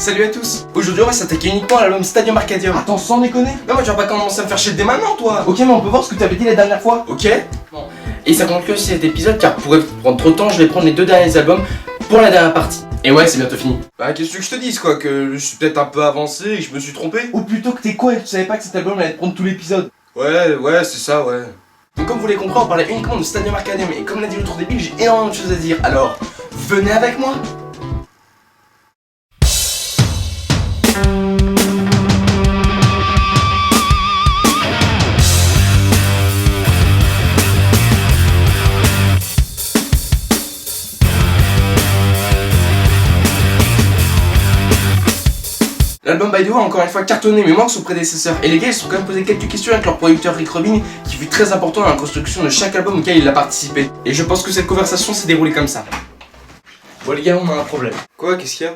Salut à tous. Aujourd'hui on va s'attaquer uniquement à l'album Stadium Arcadium. Attends, sans déconner. Non mais tu vas pas commencer à me faire chier dès maintenant toi. Ok, mais on peut voir ce que tu avais dit la dernière fois. Ok. Bon. Et ça conclut aussi cet épisode car pour prendre trop de temps je vais prendre les deux derniers albums pour la dernière partie. Et ouais, c'est bientôt fini. Bah qu'est-ce que je te dise quoi, que je suis peut-être un peu avancé et que je me suis trompé. Ou plutôt que t'es quoi et que tu savais pas que cet album allait te prendre tout l'épisode. Ouais, c'est ça, ouais. Donc comme vous l'avez compris, on parlait uniquement de Stadium Arcadium et comme l'a dit le tour débile, j'ai énormément de choses à dire. Alors, venez avec moi. L'album By The Way a encore une fois cartonné mais moins que son prédécesseur, et les gars ils se sont quand même posé quelques questions avec leur producteur Rick Rubin qui fut très important dans la construction de chaque album auquel il a participé. Et je pense que cette conversation s'est déroulée comme ça. Bon les gars, on a un problème. Quoi, qu'est-ce qu'il y a?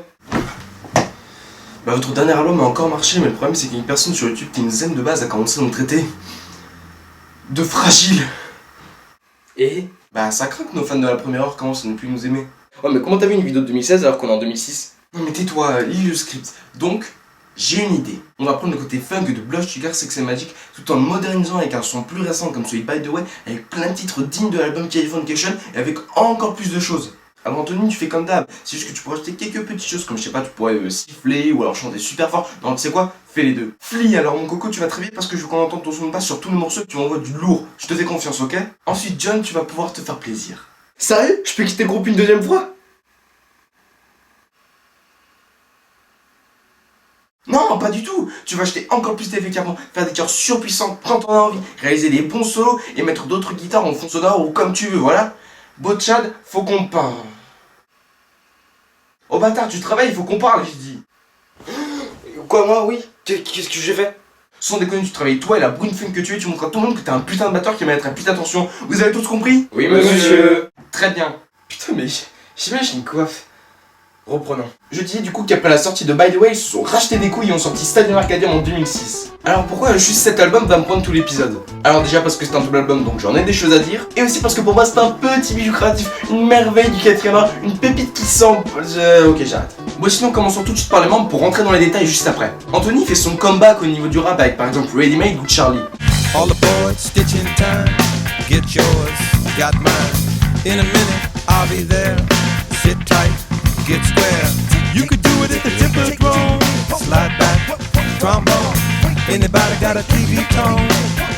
Bah votre dernier album a encore marché, mais le problème c'est qu'une personne sur YouTube qui nous aime de base a commencé à nous traiter de fragiles. Et bah ça craint que nos fans de la première heure commencent à ne plus nous aimer. Ouais mais comment t'as vu une vidéo de 2016 alors qu'on est en 2006? Non mais tais-toi, lis le script. Donc, j'ai une idée. On va prendre le côté funk de Blood Sugar Sex Magic tout en le modernisant avec un son plus récent comme celui de By The Way, avec plein de titres dignes de l'album Californication et avec encore plus de choses. Alors Anthony, tu fais comme d'hab. C'est juste que tu pourrais ajouter quelques petites choses comme je sais pas, tu pourrais siffler ou alors chanter super fort. Non, tu sais quoi? Fais les deux. Flea, alors mon coco, tu vas très vite parce que je veux qu'on entende ton son de basse sur tous les morceaux, que tu m'envoies du lourd. Je te fais confiance, ok? Ensuite, John, tu vas pouvoir te faire plaisir. Sérieux? Je peux quitter le groupe une deuxième fois? Non, pas du tout. Tu vas acheter encore plus d'effets carrément, faire des chœurs surpuissants quand on a envie, réaliser des bons solos et mettre d'autres guitares en fond sonore ou comme tu veux, voilà. Beau Chad, faut qu'on parle. Oh bâtard, tu travailles, il faut qu'on parle, j'ai dit. Quoi, moi, oui? Qu'est-ce que j'ai fait? Sans déconner, tu travailles toi et la brune fun que tu es, tu montres à tout le monde que t'es un putain de batteur qui va mettre un putain d'attention. Vous avez tous compris? Oui, monsieur. Très bien. Putain, mais j'imagine quoi? Reprenons. Je disais du coup qu'après la sortie de By The Way, ils se sont rachetés des couilles et ont sorti Stadium Arcadium en 2006. Alors pourquoi juste cet album va me prendre tout l'épisode? Alors déjà parce que c'est un double album donc j'en ai des choses à dire. Et aussi parce que pour moi c'est un petit bijou créatif, une merveille du 4ème art, une pépite qui sent... Ok, j'arrête. Bon sinon commençons tout de suite par les membres pour rentrer dans les détails juste après. Anthony fait son comeback au niveau du rap avec par exemple Ready Made ou Charlie. All aboard, stitch in time, get yours, got mine. In a minute, I'll be there, sit tight. Get square. You could do it at the Tempodrome. Slide back, trombone. Anybody got a TV tone?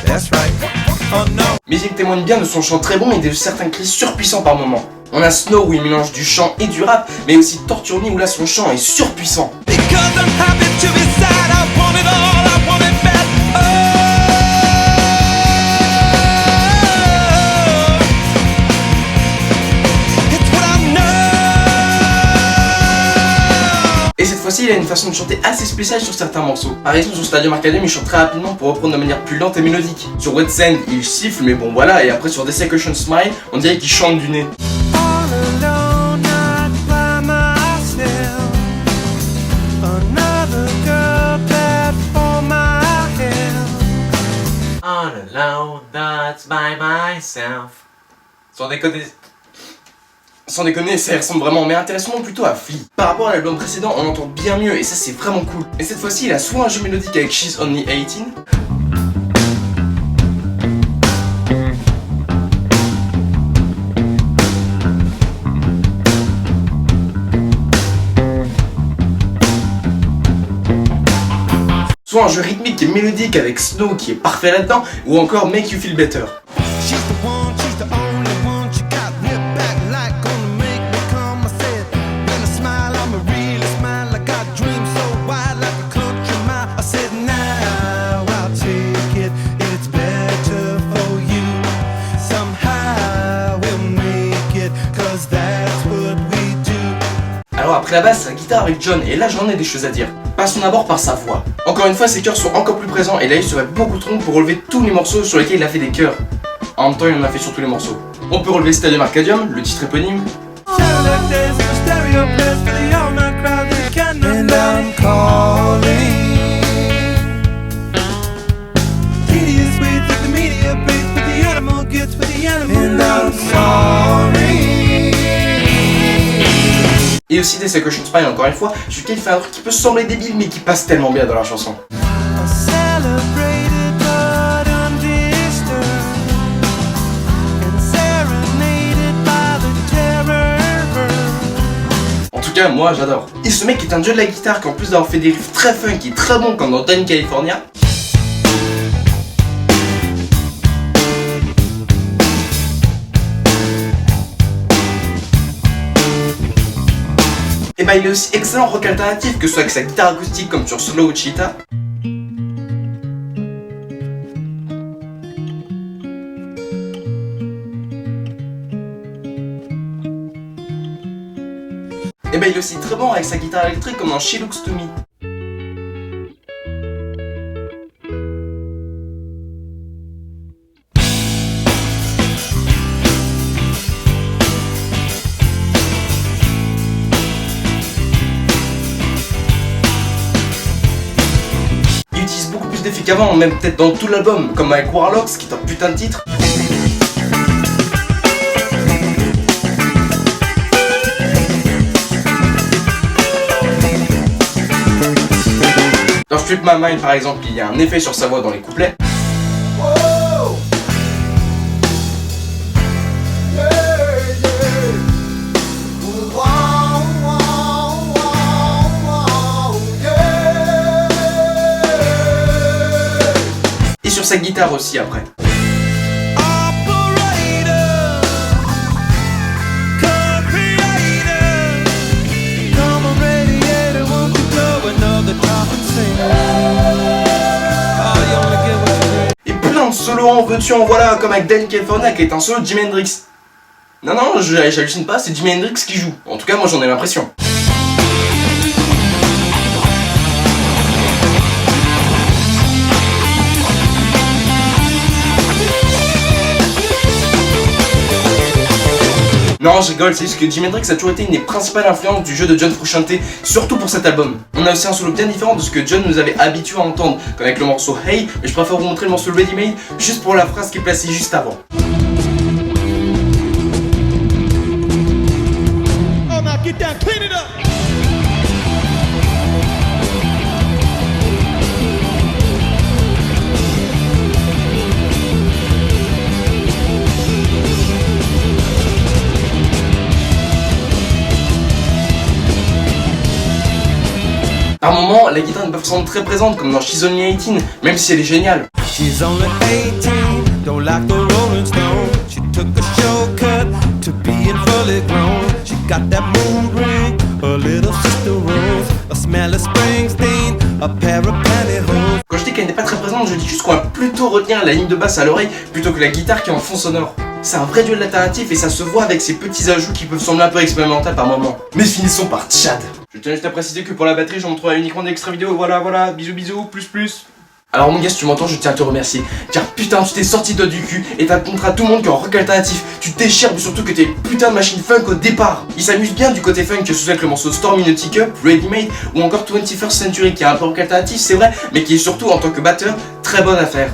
That's right. Oh no. Mais il témoigne bien de son chant très bon et de certains cris surpuissants par moments. On a Snow où il mélange du chant et du rap, mais aussi Torture Me où là son chant est surpuissant. Because I'm happy to be sad. I want it all. I want it bad. Il a une façon de chanter assez spéciale sur certains morceaux. Par exemple sur Stadium Arcadium il chante très rapidement pour reprendre de manière plus lente et mélodique. Sur Wet Sand il siffle mais bon voilà, et après sur Desecration Smile on dirait qu'il chante du nez. All alone, that's by myself. Sans déconner, ça ressemble vraiment, mais intéressant plutôt à Flea. Par rapport à l'album précédent, on entend bien mieux et ça c'est vraiment cool. Et cette fois-ci, il a soit un jeu mélodique avec She's Only 18, soit un jeu rythmique et mélodique avec Snow qui est parfait là-dedans, ou encore Make You Feel Better. Alors après la basse, la guitare avec John, et là j'en ai des choses à dire. Passons d'abord par sa voix. Encore une fois, ses chœurs sont encore plus présents et là il serait beaucoup trop long pour relever tous les morceaux sur lesquels il a fait des chœurs. En même temps, il en a fait sur tous les morceaux. On peut relever Stadium Arcadium, le titre éponyme. Et aussi des Second Spine, encore une fois, sur lequel il fait un truc qui peut sembler débile mais qui passe tellement bien dans la chanson. En tout cas, moi j'adore. Et ce mec est un dieu de la guitare qui, en plus d'avoir fait des riffs très funky, très bons comme dans Don California, et bah il est aussi excellent rock alternatif, que ce soit avec sa guitare acoustique comme sur Slow Cheetah, et bah il est aussi très bon avec sa guitare électrique comme dans She Looks To Me. Il utilise beaucoup plus d'effets qu'avant, même peut-être dans tout l'album, comme avec Warlocks qui est un putain de titre. Dans Strip My Mind par exemple, il y a un effet sur sa voix dans les couplets. Et sur sa guitare aussi après. Et plein de solos en veux-tu en voilà, comme avec Don California qui est un solo de Jimi Hendrix. Non, j'hallucine pas, c'est Jimi Hendrix qui joue. En tout cas, moi j'en ai l'impression. Non, je rigole, c'est juste que Jimi Hendrix a toujours été une des principales influences du jeu de John Frusciante, surtout pour cet album. On a aussi un solo bien différent de ce que John nous avait habitué à entendre, comme avec le morceau Hey, mais je préfère vous montrer le morceau Ready Made, juste pour la phrase qui est placée juste avant. Oh, now get down, clean it up. Par moments, la guitare n'est pas forcément très présente, comme dans She's Only 18, même si elle est géniale. She's only 18, don't like the Rolling Stone. She took a shortcut to being fully grown. She got that moon ring, a little sister Rose, a smell of Springsteen, a pair of pantyhose. Quand je dis qu'elle n'est pas très présente, je dis juste qu'on va plutôt retenir la ligne de basse à l'oreille plutôt que la guitare qui est en fond sonore. C'est un vrai duel alternatif et ça se voit avec ces petits ajouts qui peuvent sembler un peu expérimentaux par moments. Mais finissons par Tchad. Je tiens juste à préciser que pour la batterie, j'en montrerai uniquement des extraits vidéo. Voilà, bisous, plus. Alors mon gars, si tu m'entends, je tiens à te remercier. Car putain, tu t'es sorti toi du cul et t'as montré à tout le monde qu'en rock alternatif, tu te déchires, mais surtout que t'es une putain de machine funk au départ. Il s'amuse bien du côté funk que ce soit avec le morceau Storm in a Teacup, Ready Made ou encore 21st Century qui est un peu rock alternatif, c'est vrai, mais qui est surtout en tant que batteur, très bonne affaire.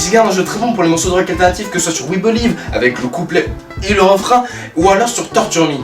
Il garde un jeu très bon pour les morceaux de rock alternatif, que ce soit sur We Believe avec le couplet et le refrain, ou alors sur Torture Me.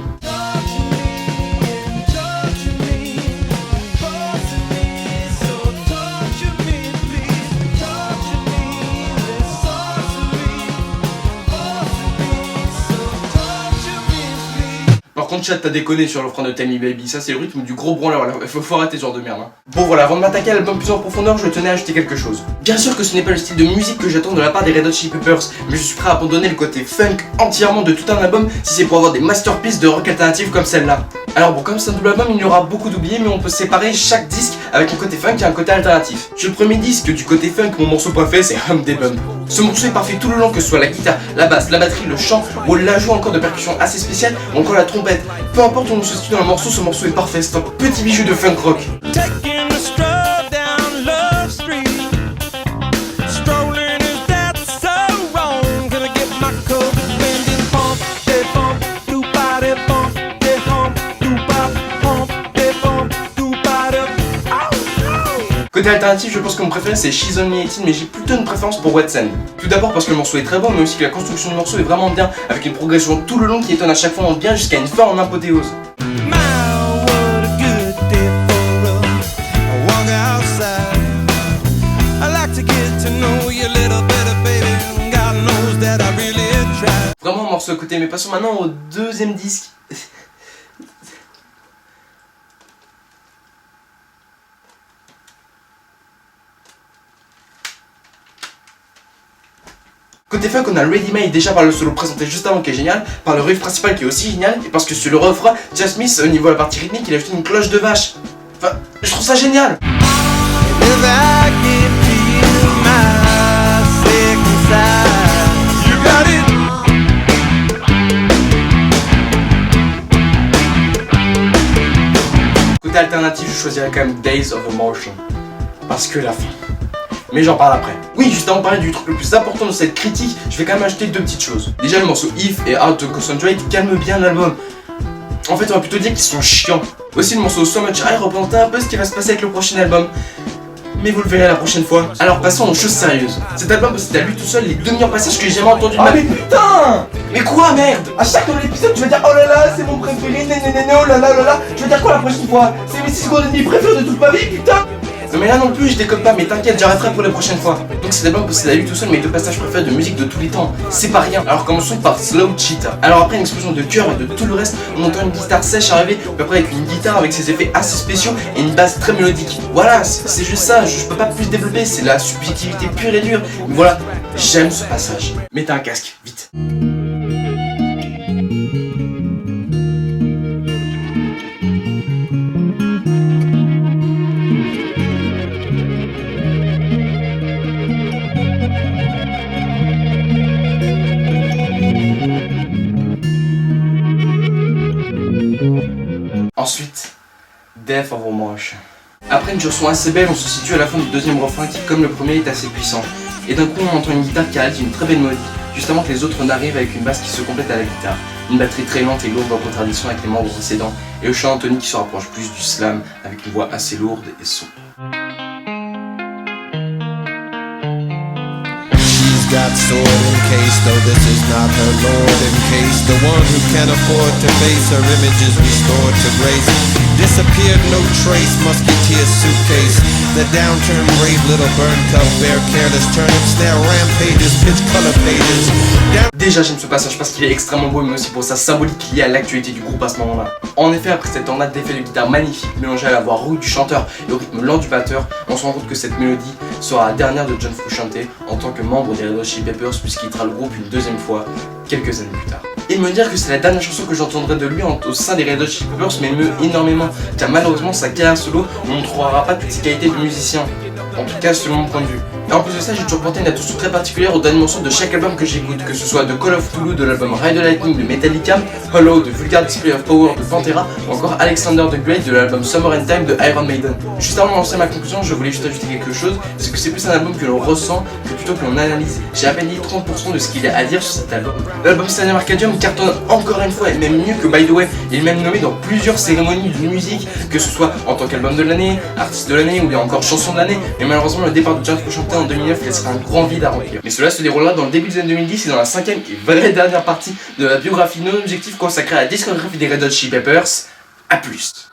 Par contre, chat, t'as déconné sur le refrain de Tell Me Baby, ça c'est le rythme du gros branleur, là. Faut arrêter ce genre de merde. Hein. Bon voilà, avant de m'attaquer à l'album plus en profondeur, je tenais à ajouter quelque chose. Bien sûr que ce n'est pas le style de musique que j'attends de la part des Red Hot Chili Peppers, mais je suis prêt à abandonner le côté funk entièrement de tout un album si c'est pour avoir des masterpieces de rock alternatif comme celle-là. Alors bon, comme c'est un double album, il y aura beaucoup d'oubliés, mais on peut séparer chaque disque avec un côté funk et un côté alternatif. Sur le premier disque, du côté funk, mon morceau préféré c'est Hump Day Bump. Ce morceau est parfait tout le long, que ce soit la guitare, la basse, la batterie, le chant, ou l'ajout encore de percussions assez spéciales, ou encore la trompette. Peu importe où on se situe dans le morceau, ce morceau est parfait, c'est un petit bijou de funk rock. Taking a stroll down Love Street. Strolling, is that so wrong? Gonna get my coat bending, pump, they bump, do Côté alternatif, je pense que mon préféré c'est She's Only 18, mais j'ai plutôt une préférence pour Watson. Tout d'abord parce que le morceau est très bon, mais aussi que la construction du morceau est vraiment bien, avec une progression tout le long qui étonne à chaque fois en bien jusqu'à une fin en apothéose. My, what a good day for a walk outside. I like to get to know you a little better, baby. God knows that I really tried. Vraiment un morceau à côté, mais passons maintenant au deuxième disque. Côté funk, on a Ready Made déjà par le solo présenté juste avant qui est génial, par le riff principal qui est aussi génial, et parce que sur le refrain, Chad Smith, au niveau de la partie rythmique, il a ajouté une cloche de vache. Enfin, je trouve ça génial. If I give to you my second side, you got it. Côté alternatif, je choisirais quand même Days of Emotion. Parce que la fin. Mais j'en parle après. Oui, juste avant de parler du truc le plus important de cette critique, je vais quand même ajouter deux petites choses. Déjà, le morceau If et How to Concentrate calme bien l'album. En fait, on va plutôt dire qu'ils sont chiants. Aussi, le morceau So Much High représentait un peu ce qui va se passer avec le prochain album. Mais vous le verrez la prochaine fois. Alors passons aux choses sérieuses. Cet album possède à lui tout seul les 2 meilleurs passages que j'ai jamais entendus de Ah ma mais vie. putain! Mais quoi, merde? À chaque nouvel épisode, tu vas dire oh là là, c'est mon préféré, nénénéné, oh là là là là. Tu vas dire quoi la prochaine fois? C'est mes 6 secondes et demie préférées de toute ma vie, putain! Non mais là non plus, je déconne pas, mais t'inquiète, j'arrêterai pour les prochaines fois. Donc cet album possède à lui tout seul mes 2 passages préférés de musique de tous les temps. C'est pas rien. Alors commençons par Slow Cheetah. Alors après une explosion de cœur et de tout le reste, on entend une guitare sèche arriver, puis après avec une guitare avec ses effets assez spéciaux et une basse très mélodique. Voilà, c'est juste ça, je peux pas plus développer, c'est la subjectivité pure et dure. Mais voilà, j'aime ce passage. Mettez un casque, vite. Ensuite, Death of Emotion. Après une chanson assez belle, on se situe à la fin du deuxième refrain qui, comme le premier, est assez puissant. Et d'un coup, on entend une guitare qui arrête une très belle mélodie, juste avant que les autres n'arrivent avec une basse qui se complète à la guitare. Une batterie très lente et lourde en contradiction avec les membres précédents, et le chant Anthony qui se rapproche plus du slam avec une voix assez lourde et sombre. Got sword in case, though this is not her lord in case the one who can't afford to face her image is restored to grace. Disappeared, no trace, musketeer suitcase. The downturned brave little burn cup, bear careless turnip, snare rampages, pitch color pages. Déjà j'aime ce passage parce qu'il est extrêmement beau, mais aussi pour sa symbolique liée à l'actualité du groupe à ce moment-là. En effet, après cette tornade d'effets de guitare magnifique mélangée à la voix rouille du chanteur et au rythme lent du batteur, on se rend compte que cette mélodie sera la dernière de John Frusciante en tant que membre des Red Hot Chili Peppers, puisqu'il quittera le groupe une deuxième fois quelques années plus tard. Et me dire que c'est la dernière chanson que j'entendrai de lui au sein des Red Hot Chili Peppers m'émeut énormément, car malheureusement sa carrière solo ne montrera pas toutes ses qualités de musicien, en tout cas selon mon point de vue. Et en plus de ça, j'ai toujours porté une attention très particulière aux derniers morceaux de chaque album que j'écoute, que ce soit de Call of Cthulhu de l'album Ride the Lightning de Metallica, Hollow de Vulgar Display of Power de Pantera, ou encore Alexander the Great de l'album Summer and Time de Iron Maiden. Juste avant de lancer ma conclusion, je voulais juste ajouter quelque chose, c'est que c'est plus un album que l'on ressent que plutôt que l'on analyse. J'ai à peine dit 30% de ce qu'il y a à dire sur cet album. L'album Stadium Arcadium cartonne encore une fois, et même mieux que By the Way. Il est même nommé dans plusieurs cérémonies de musique, que ce soit en tant qu'album de l'année, artiste de l'année ou bien encore chanson de l'année. Mais malheureusement, le départ de John Frusciante en 2009 laissera un grand vide à remplir. Mais cela se déroulera dans le début des années 2010 et dans la 5e et vraie dernière partie de la biographie non objective consacrée à la discographie des Red Hot Chili Peppers. A plus.